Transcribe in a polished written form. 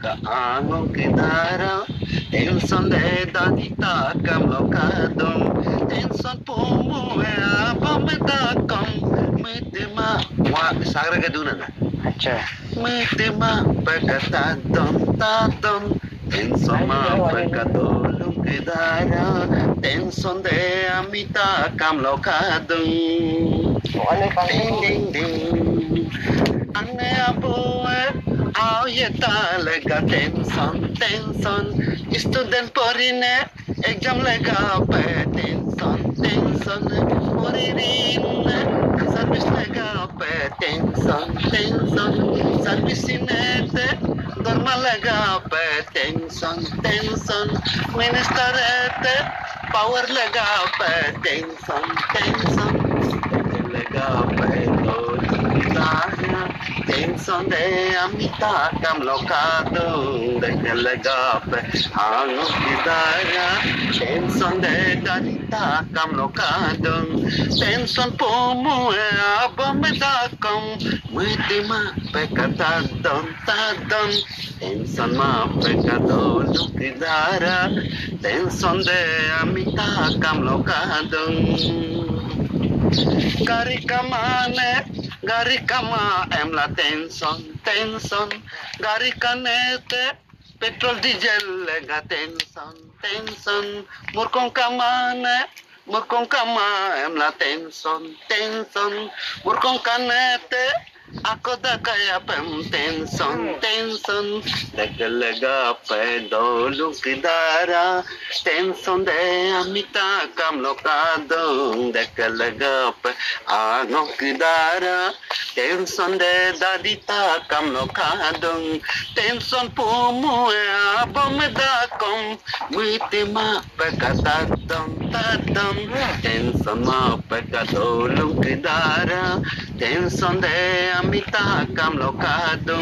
kaanong kidara Tenson de dadita kam lokadong Tenson pumuwe abamedakam Mitima wa sagra gadunan na अच्छा Mitima pagkatadon tadon Tenson ma pagkatulong kidara Tenson de amita kam lokadong kung ano yung Ding ding ding Ane abuwe Auye talaga tenson Student porine Exam lega pe tenson Poririne Service lega pe tenson Service inete Dorma lega pe tenson Ministerete Power lega pe tenson lega pe Tolong Tenson de amita kam lokado de lagape hangok kidara tenson de dadita kam lokado tenson pomo abamedakam muitima pekatadon tadon tenson ma pekado kidara tenson de amita kam lokado Gari kama emla tenson Gari kanete petrol diesel lega tenson Murkong kama emla tenson Murkong kanete ako da kaya pem tenson lega pedolong kidara tenson de amita kam lokado lega pe angok kidara tenson de dadita kam lokado tenson pumu abomedakam mitima pekatadon tenson ma pekatolong kidara tenson de amita kam lokado